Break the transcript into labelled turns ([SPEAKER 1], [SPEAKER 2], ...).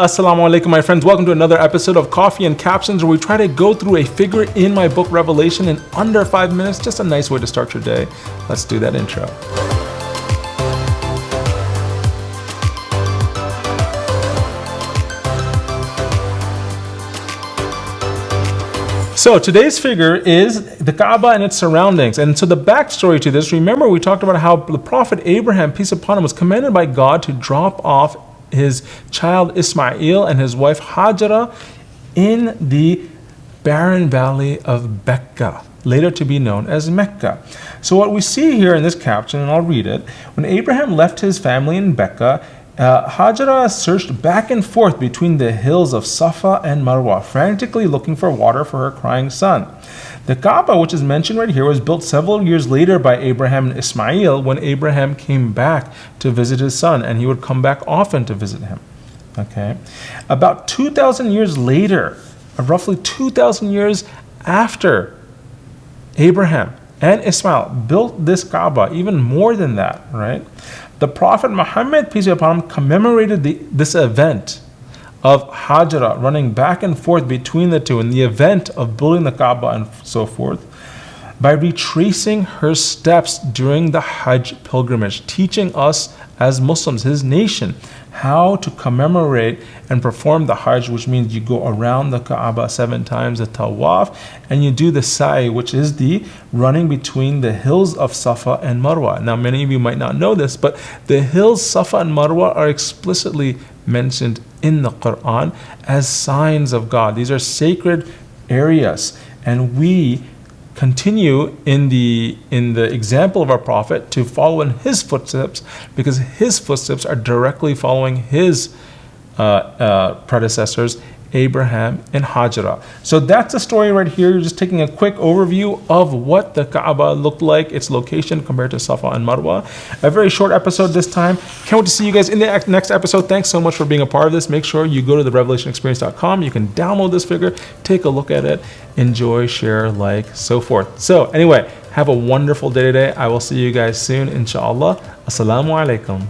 [SPEAKER 1] Assalamu alaikum, my friends. Welcome to another episode of Coffee and Captions, where we try to go through a figure in my book Revelation in under 5 minutes. Just a nice way to start your day. Let's do that intro. So today's figure is the Kaaba and its surroundings. And so the backstory to this, remember we talked about how the Prophet Abraham, peace upon him, was commanded by God to drop off his child Ismail and his wife Hajara in the barren valley of Becca, later to be known as Mecca. So what we see here in this caption, and I'll read it, when Abraham left his family in Becca, Hajara searched back and forth between the hills of Safa and Marwa, frantically looking for water for her crying son. The Kaaba, which is mentioned right here, was built several years later by Abraham and Ismail when Abraham came back to visit his son, and he would come back often to visit him. Okay, about 2,000 years later, roughly 2,000 years after Abraham and Ismail built this Kaaba, even more than that, right? The Prophet Muhammad, peace be upon him, commemorated this event of Hajara running back and forth between the two in the event of building the Kaaba and so forth by retracing her steps during the Hajj pilgrimage, teaching us as Muslims, his nation, how to commemorate and perform the Hajj, which means you go around the Kaaba 7 times, the Tawaf, and you do the Sa'i, which is the running between the hills of Safa and Marwa. Now, many of you might not know this, but the hills Safa and Marwa are explicitly mentioned in the Qur'an as signs of God. These are sacred areas, and we continue in the example of our Prophet to follow in his footsteps, because his footsteps are directly following his predecessors, Abraham and Hajara. So that's the story right here. You're just taking a quick overview of what the Kaaba looked like, its location compared to Safa and Marwa. A very short episode this time. Can't wait to see you guys in the next episode. Thanks so much for being a part of this. Make sure you go to therevelationexperience.com. You can download this figure, take a look at it, enjoy, share, like, so forth. So anyway, have a wonderful day today. I will see you guys soon, inshallah. Assalamu alaikum.